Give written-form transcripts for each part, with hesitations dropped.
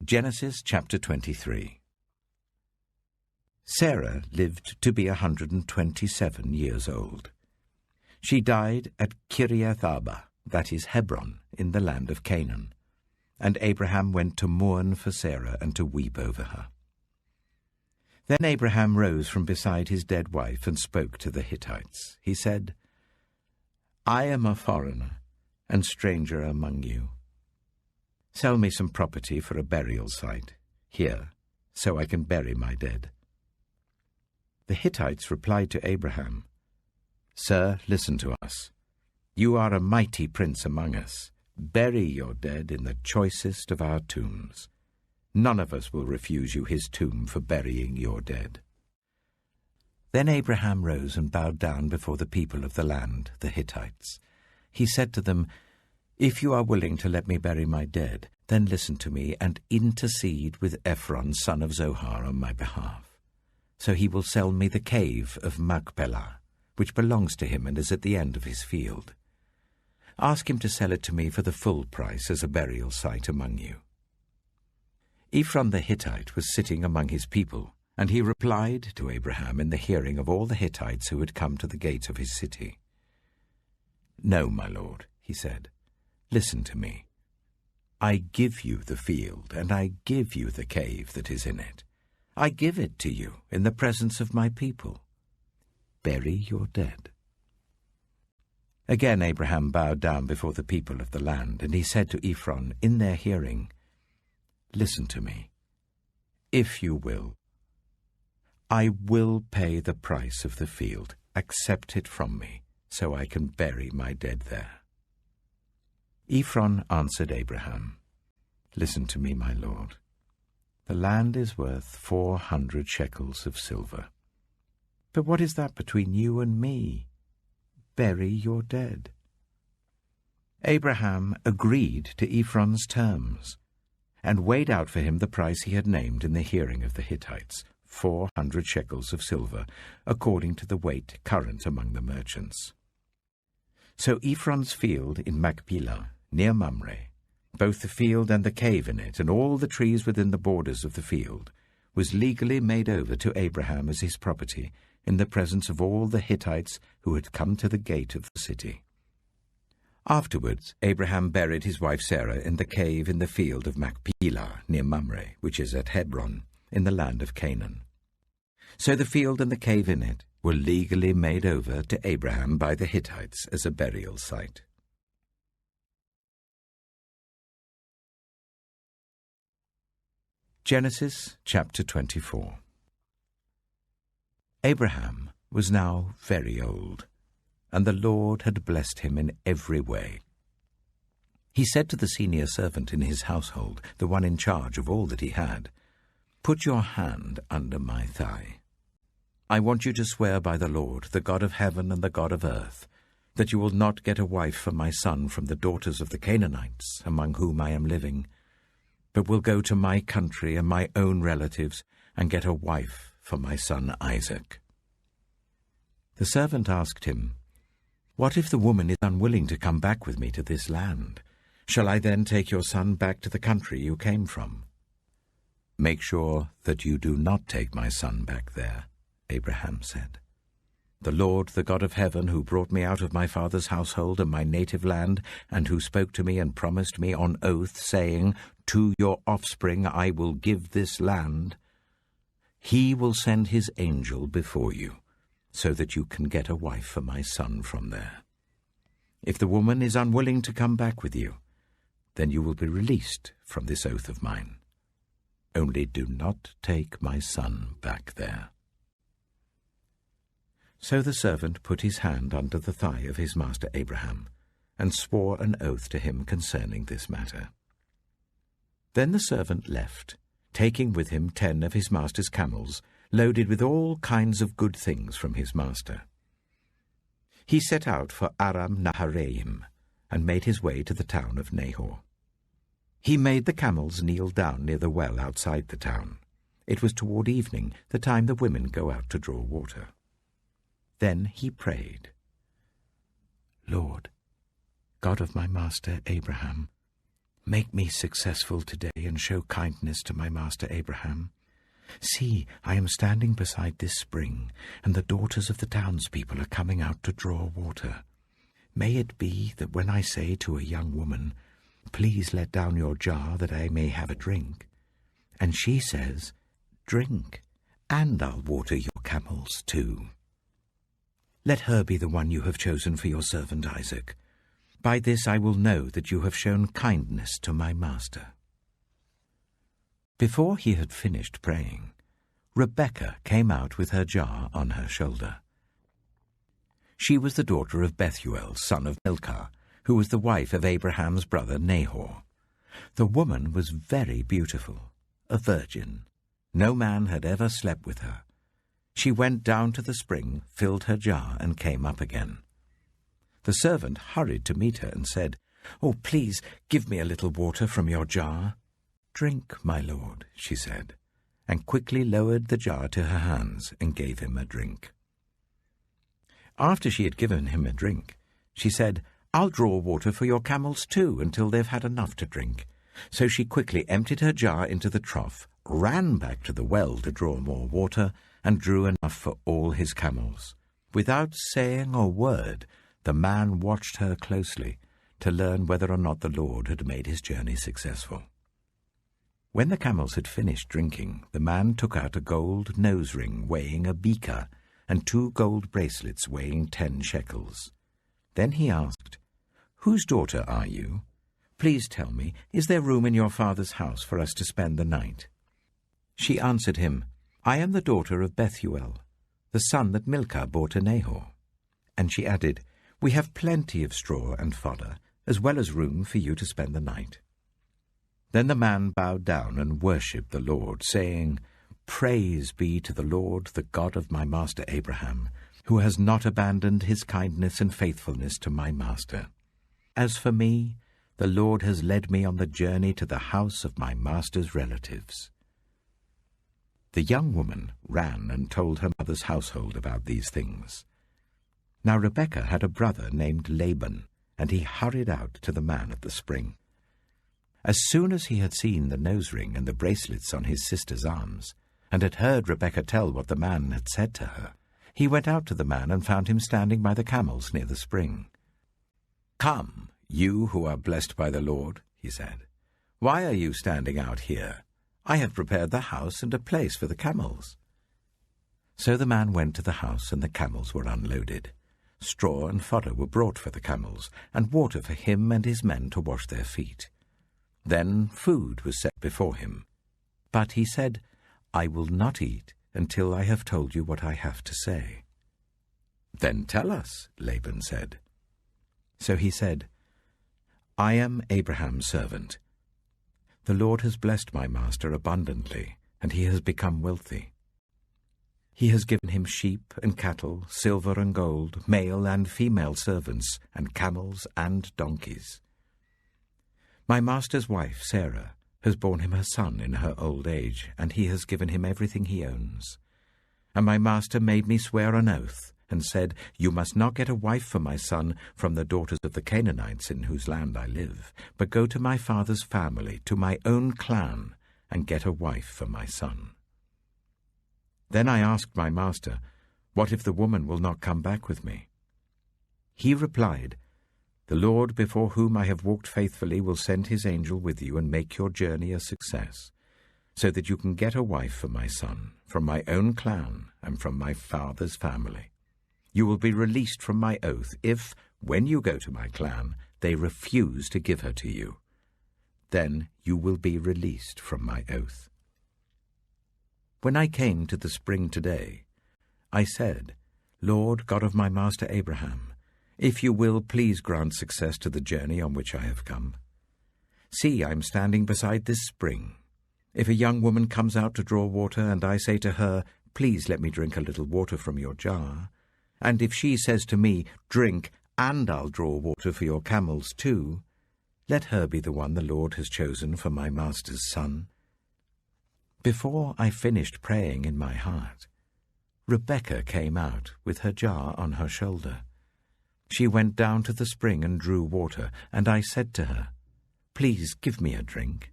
Genesis chapter 23. Sarah lived to be 127 years old. She died at Kiriath Arba, that is Hebron, in the land of Canaan. And Abraham went to mourn for Sarah and to weep over her. Then Abraham rose from beside his dead wife and spoke to the Hittites. He said, I am a foreigner and stranger among you. Sell me some property for a burial site here, so I can bury my dead. The Hittites replied to Abraham, Sir, listen to us. You are a mighty prince among us. Bury your dead in the choicest of our tombs. None of us will refuse you his tomb for burying your dead. Then Abraham rose and bowed down before the people of the land, the Hittites. He said to them, If you are willing to let me bury my dead, then listen to me and intercede with Ephron, son of Zohar, on my behalf. So he will sell me the cave of Machpelah, which belongs to him and is at the end of his field. Ask him to sell it to me for the full price as a burial site among you. Ephron the Hittite was sitting among his people, and he replied to Abraham in the hearing of all the Hittites who had come to the gate of his city. No, my lord, he said, listen to me. I give you the field, and I give you the cave that is in it. I give it to you in the presence of my people. Bury your dead. Again Abraham bowed down before the people of the land, and he said to Ephron in their hearing, Listen to me. If you will, I will pay the price of the field. Accept it from me, so I can bury my dead there. Ephron answered Abraham, Listen to me, my lord. The land is worth 400 shekels of silver. But what is that between you and me? Bury your dead. Abraham agreed to Ephron's terms, and weighed out for him the price he had named in the hearing of the Hittites, 400 shekels of silver, according to the weight current among the merchants. So Ephron's field in Machpelah, near Mamre, both the field and the cave in it, and all the trees within the borders of the field, was legally made over to Abraham as his property, in the presence of all the Hittites who had come to the gate of the city. Afterwards, Abraham buried his wife Sarah in the cave in the field of Machpelah, near Mamre, which is at Hebron, in the land of Canaan. So the field and the cave in it were legally made over to Abraham by the Hittites as a burial site. Genesis chapter 24. Abraham was now very old, and the Lord had blessed him in every way. He said to the senior servant in his household, the one in charge of all that he had, Put your hand under my thigh. I want you to swear by the Lord, the God of heaven and the God of earth, that you will not get a wife for my son from the daughters of the Canaanites, among whom I am living, but will go to my country and my own relatives and get a wife for my son Isaac. The servant asked him, What if the woman is unwilling to come back with me to this land? Shall I then take your son back to the country you came from? Make sure that you do not take my son back there, Abraham said. The Lord, the God of heaven, who brought me out of my father's household and my native land, and who spoke to me and promised me on oath, saying, To your offspring I will give this land, he will send his angel before you, so that you can get a wife for my son from there. If the woman is unwilling to come back with you, then you will be released from this oath of mine. Only do not take my son back there. So the servant put his hand under the thigh of his master Abraham, and swore an oath to him concerning this matter. Then the servant left, taking with him 10 of his master's camels, loaded with all kinds of good things from his master. He set out for Aram Naharaim, and made his way to the town of Nahor. He made the camels kneel down near the well outside the town. It was toward evening, the time the women go out to draw water. Then he prayed, Lord, God of my master Abraham, Make me successful today and show kindness to my master Abraham. See, I am standing beside this spring, and the daughters of the townspeople are coming out to draw water. May it be that when I say to a young woman, 'Please let down your jar that I may have a drink,' and she says, 'Drink, and I'll water your camels too.' Let her be the one you have chosen for your servant Isaac. By this I will know that you have shown kindness to my master." Before he had finished praying, Rebekah came out with her jar on her shoulder. She was the daughter of Bethuel, son of Milcah, who was the wife of Abraham's brother Nahor. The woman was very beautiful, a virgin. No man had ever slept with her. She went down to the spring, filled her jar, and came up again. The servant hurried to meet her and said, "Oh, please give me a little water from your jar." "Drink, my lord," she said, and quickly lowered the jar to her hands and gave him a drink. After she had given him a drink, she said, "I'll draw water for your camels too until they've had enough to drink." So she quickly emptied her jar into the trough, ran back to the well to draw more water, and drew enough for all his camels. Without saying a word, the man watched her closely to learn whether or not the Lord had made his journey successful. When the camels had finished drinking, the man took out a gold nose ring weighing a beaker and 2 gold bracelets weighing 10 shekels. Then he asked, "Whose daughter are you? Please tell me, is there room in your father's house for us to spend the night?" She answered him, "I am the daughter of Bethuel, the son that Milcah bore to Nahor." And she added, "We have plenty of straw and fodder, as well as room for you to spend the night." Then the man bowed down and worshipped the Lord, saying, "Praise be to the Lord, the God of my master Abraham, who has not abandoned his kindness and faithfulness to my master. As for me, the Lord has led me on the journey to the house of my master's relatives." The young woman ran and told her mother's household about these things. Now Rebekah had a brother named Laban, and he hurried out to the man at the spring. As soon as he had seen the nose ring and the bracelets on his sister's arms, and had heard Rebekah tell what the man had said to her, he went out to the man and found him standing by the camels near the spring. "Come, you who are blessed by the Lord," he said. "Why are you standing out here? I have prepared the house and a place for the camels." So the man went to the house, and the camels were unloaded. Straw and fodder were brought for the camels, and water for him and his men to wash their feet. Then food was set before him. But he said, "I will not eat until I have told you what I have to say." "Then tell us," Laban said. So he said, "I am Abraham's servant. The Lord has blessed my master abundantly, and he has become wealthy. He has given him sheep and cattle, silver and gold, male and female servants, and camels and donkeys. My master's wife, Sarah, has borne him a son in her old age, and he has given him everything he owns. And my master made me swear an oath, and said, 'You must not get a wife for my son from the daughters of the Canaanites in whose land I live, but go to my father's family, to my own clan, and get a wife for my son.' Then I asked my master, 'What if the woman will not come back with me?' He replied, 'The Lord before whom I have walked faithfully will send his angel with you and make your journey a success, so that you can get a wife for my son, from my own clan and from my father's family. You will be released from my oath if, when you go to my clan, they refuse to give her to you. Then you will be released from my oath.' When I came to the spring today, I said, 'Lord God of my master Abraham, if you will, please grant success to the journey on which I have come. See, I am standing beside this spring. If a young woman comes out to draw water, and I say to her, "Please let me drink a little water from your jar," and if she says to me, "Drink, and I'll draw water for your camels too," let her be the one the Lord has chosen for my master's son." Before I finished praying in my heart, Rebekah came out with her jar on her shoulder. She went down to the spring and drew water, and I said to her, Please give me a drink."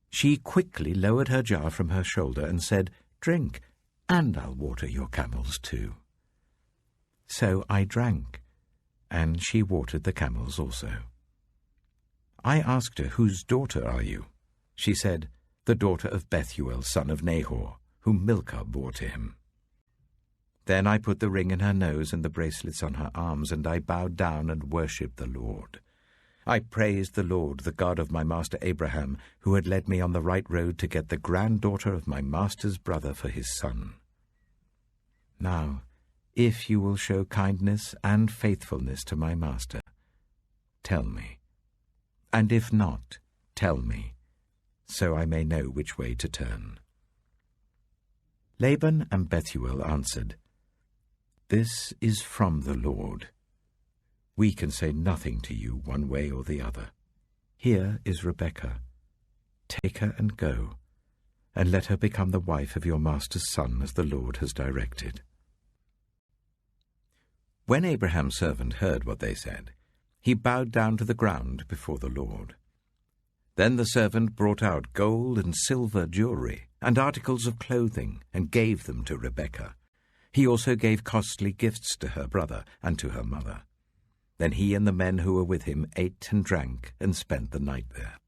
She quickly lowered her jar from her shoulder and said, "Drink, and I'll water your camels too." So I drank, and she watered the camels also. I asked her, "Whose daughter are you?" She said, "The daughter of Bethuel, son of Nahor, whom Milcah bore to him." Then I put the ring in her nose and the bracelets on her arms, and I bowed down and worshipped the Lord. I praised the Lord, the God of my master Abraham, who had led me on the right road to get the granddaughter of my master's brother for his son. Now, if you will show kindness and faithfulness to my master, tell me. And if not, tell me, so I may know which way to turn." Laban and Bethuel answered, "This is from the Lord. We can say nothing to you one way or the other. Here is Rebekah. Take her and go, and let her become the wife of your master's son, as the Lord has directed." When Abraham's servant heard what they said, he bowed down to the ground before the Lord. Then the servant brought out gold and silver jewelry and articles of clothing and gave them to Rebekah. He also gave costly gifts to her brother and to her mother. Then he and the men who were with him ate and drank and spent the night there.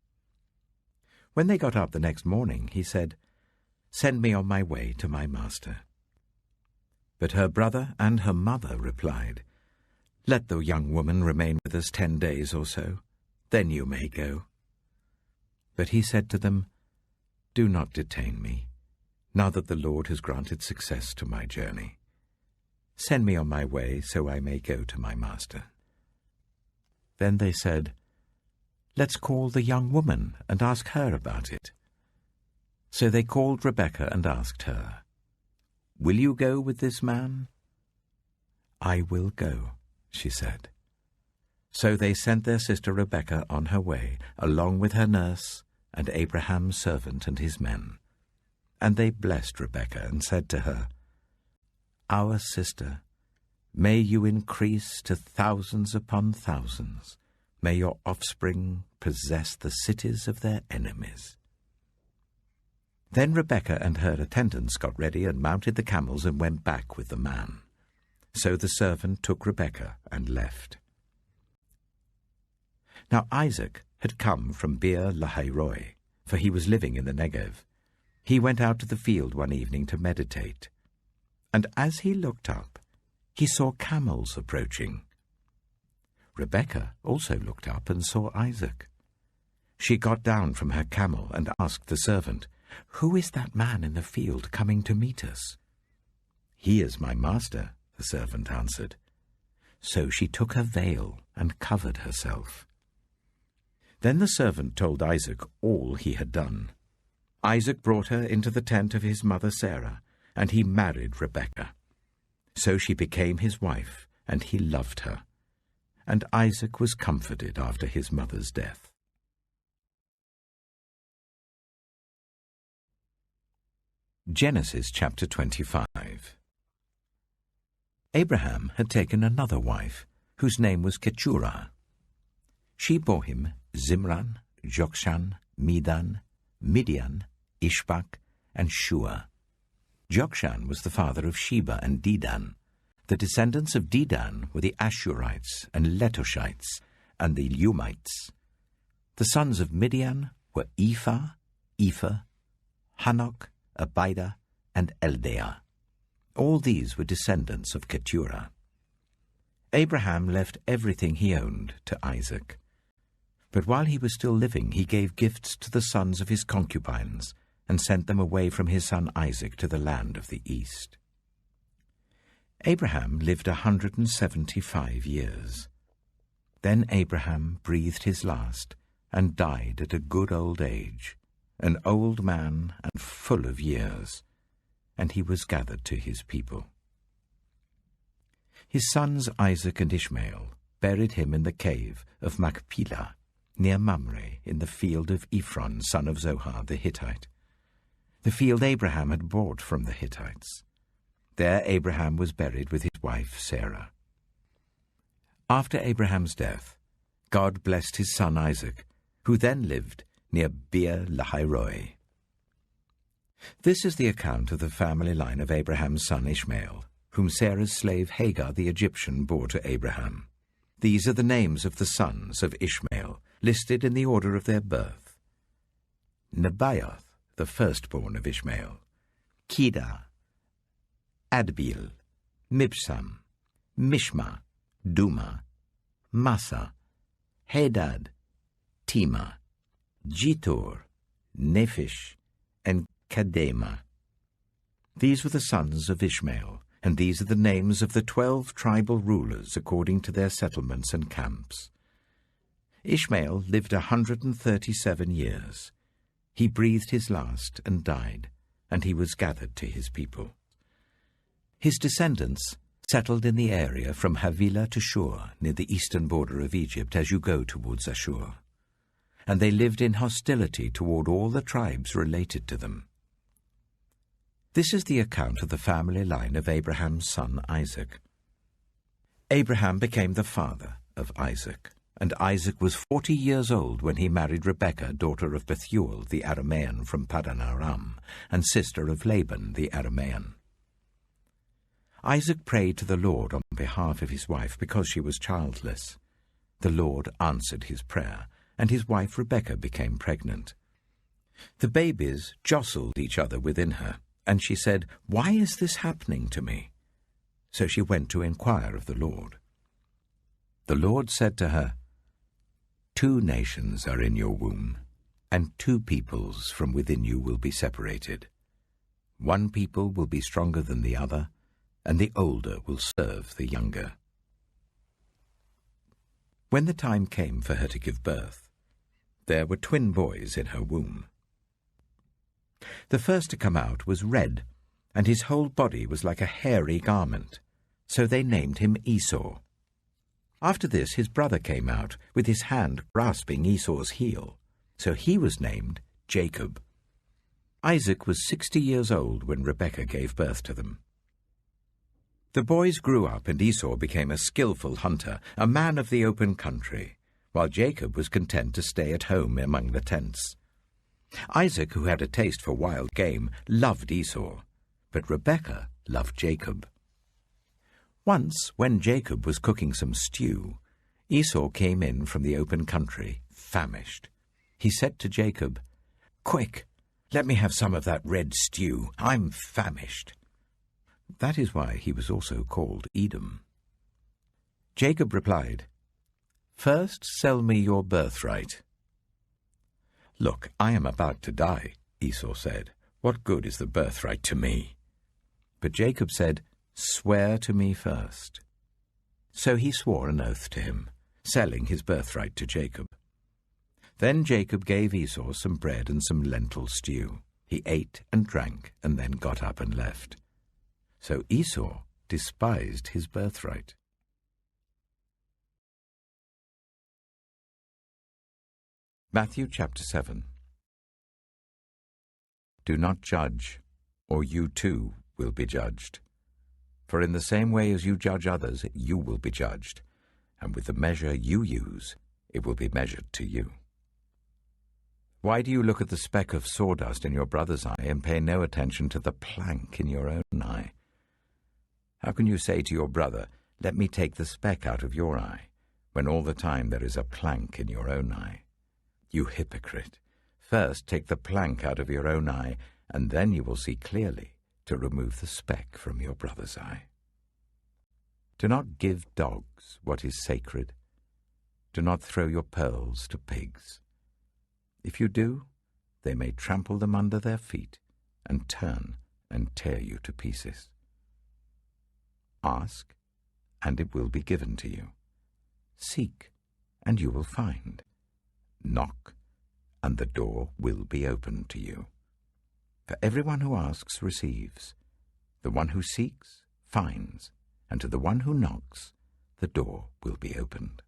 When they got up the next morning, he said, "Send me on my way to my master." But her brother and her mother replied, "Let the young woman remain with us 10 days or so, then you may go." But he said to them, "Do not detain me, now that the Lord has granted success to my journey. Send me on my way so I may go to my master." Then they said, "Let's call the young woman and ask her about it." So they called Rebekah and asked her, "Will you go with this man?" "I will go," she said. So they sent their sister Rebekah on her way, along with her nurse and Abraham's servant and his men. And they blessed Rebekah and said to her, "Our sister, may you increase to thousands upon thousands. May your offspring possess the cities of their enemies." Then Rebekah and her attendants got ready and mounted the camels and went back with the man. So the servant took Rebekah and left. Now Isaac had come from Beer Lahairoi, for he was living in the Negev. He went out to the field one evening to meditate, and as he looked up, he saw camels approaching. Rebekah also looked up and saw Isaac. She got down from her camel and asked the servant, "Who is that man in the field coming to meet us?" "He is my master," the servant answered. So she took her veil and covered herself. Then the servant told Isaac all he had done. Isaac brought her into the tent of his mother Sarah, and he married Rebekah. So she became his wife, and he loved her. And Isaac was comforted after his mother's death. Genesis chapter 25. Abraham had taken another wife, whose name was Keturah. She bore him Zimran, Jokshan, Medan, Midian, Ishbak, and Shua. Jokshan was the father of Sheba and Dedan. The descendants of Dedan were the Ashurites and Letoshites and the Lumites. The sons of Midian were Ephah, Epher, Hanok, Abida, and Eldaah. All these were descendants of Keturah. Abraham left everything he owned to Isaac. But while he was still living, he gave gifts to the sons of his concubines and sent them away from his son Isaac to the land of the east. Abraham lived 175 years. Then Abraham breathed his last and died at a good old age, an old man and full of years, and he was gathered to his people. His sons Isaac and Ishmael buried him in the cave of Machpelah, near Mamre, in the field of Ephron, son of Zohar the Hittite, the field Abraham had bought from the Hittites. There Abraham was buried with his wife Sarah. After Abraham's death, God blessed his son Isaac, who then lived near Beer Lahairoi. This is the account of the family line of Abraham's son Ishmael, whom Sarah's slave Hagar the Egyptian bore to Abraham. These are the names of the sons of Ishmael, listed in the order of their birth. Nebaioth, the firstborn of Ishmael, Kedah, Adbeel, Mibsam, Mishma, Duma, Massa, Hadad, Tema, Jitor, Nephish, and Kedema. These were the sons of Ishmael, and these are the names of the 12 tribal rulers according to their settlements and camps. Ishmael lived 137 years. He breathed his last and died, and he was gathered to his people. His descendants settled in the area from Havilah to Shur, near the eastern border of Egypt as you go towards Ashur. And they lived in hostility toward all the tribes related to them. This is the account of the family line of Abraham's son Isaac. Abraham became the father of Isaac, and Isaac was 40 years old when he married Rebekah, daughter of Bethuel the Aramean from Paddan Aram, and sister of Laban the Aramean. Isaac prayed to the Lord on behalf of his wife because she was childless. The Lord answered his prayer, and his wife Rebekah became pregnant. The babies jostled each other within her, and she said, "Why is this happening to me?" So she went to inquire of the Lord. The Lord said to her, "2 nations are in your womb, and 2 peoples from within you will be separated. 1 people will be stronger than the other, and the older will serve the younger." When the time came for her to give birth, there were twin boys in her womb. The first to come out was red, and his whole body was like a hairy garment, so they named him Esau. After this his brother came out, with his hand grasping Esau's heel, so he was named Jacob. Isaac was 60 years old when Rebekah gave birth to them. The boys grew up, and Esau became a skillful hunter, a man of the open country, while Jacob was content to stay at home among the tents. Isaac, who had a taste for wild game, loved Esau, but Rebekah loved Jacob. Once, when Jacob was cooking some stew, Esau came in from the open country, famished. He said to Jacob, "Quick, let me have some of that red stew. I'm famished." That is why he was also called Edom. Jacob replied, "First sell me your birthright." "Look, I am about to die," Esau said. "What good is the birthright to me?" But Jacob said, "Swear to me first." So he swore an oath to him, selling his birthright to Jacob. Then Jacob gave Esau some bread and some lentil stew. He ate and drank, and then got up and left. So Esau despised his birthright. Matthew chapter 7. Do not judge, or you too will be judged. For in the same way as you judge others, you will be judged, and with the measure you use, it will be measured to you. Why do you look at the speck of sawdust in your brother's eye and pay no attention to the plank in your own eye? How can you say to your brother, "Let me take the speck out of your eye," when all the time there is a plank in your own eye? You hypocrite! First take the plank out of your own eye, and then you will see clearly to remove the speck from your brother's eye. Do not give dogs what is sacred. Do not throw your pearls to pigs. If you do, they may trample them under their feet and turn and tear you to pieces. Ask, and it will be given to you. Seek, and you will find. Knock, and the door will be opened to you. For everyone who asks receives, the one who seeks finds, and to the one who knocks the door will be opened.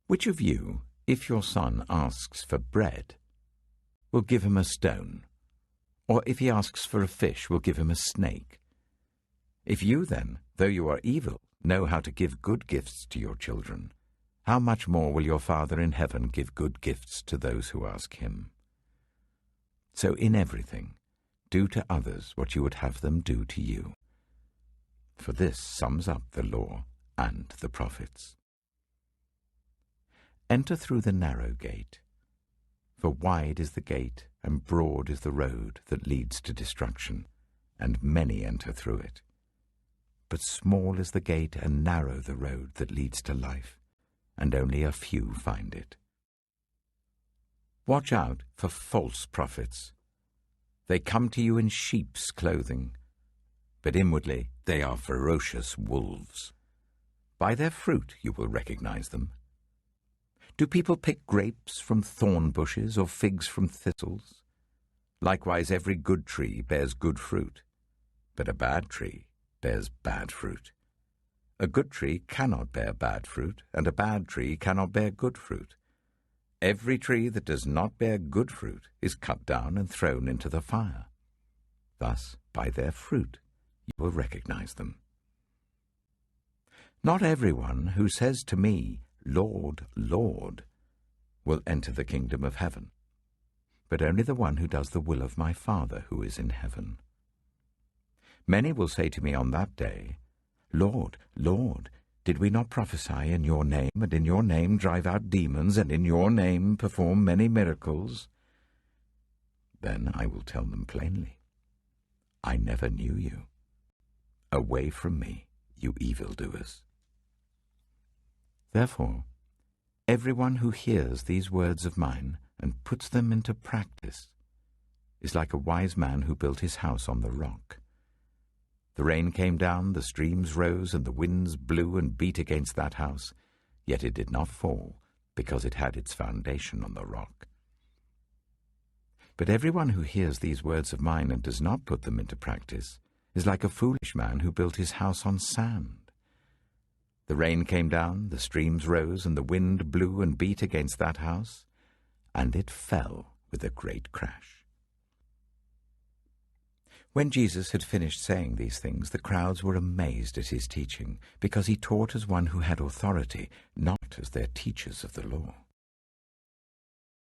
Which of you, if your son asks for bread, will give him a stone? Or if he asks for a fish, will give him a snake? If you then, though you are evil, know how to give good gifts to your children, how much more will your Father in heaven give good gifts to those who ask him? So in everything, do to others what you would have them do to you. For this sums up the law and the prophets. Enter through the narrow gate, for wide is the gate and broad is the road that leads to destruction, and many enter through it. But small is the gate and narrow the road that leads to life, and only a few find it. Watch out for false prophets. They come to you in sheep's clothing, but inwardly they are ferocious wolves. By their fruit you will recognize them. Do people pick grapes from thorn bushes or figs from thistles? Likewise every good tree bears good fruit, but a bad tree bears bad fruit. A good tree cannot bear bad fruit, and a bad tree cannot bear good fruit. Every tree that does not bear good fruit is cut down and thrown into the fire. Thus, by their fruit, you will recognize them. Not everyone who says to me, Lord, Lord, will enter the kingdom of heaven, but only the one who does the will of my Father who is in heaven. Many will say to me on that day, Lord, Lord, did we not prophesy in your name, and in your name drive out demons, and in your name perform many miracles? Then I will tell them plainly, I never knew you. Away from me, you evildoers. Therefore, everyone who hears these words of mine and puts them into practice is like a wise man who built his house on the rock. The rain came down, the streams rose, and the winds blew and beat against that house, yet it did not fall, because it had its foundation on the rock. But everyone who hears these words of mine and does not put them into practice is like a foolish man who built his house on sand. The rain came down, the streams rose, and the wind blew and beat against that house, and it fell with a great crash. When Jesus had finished saying these things, the crowds were amazed at his teaching, because he taught as one who had authority, not as their teachers of the law.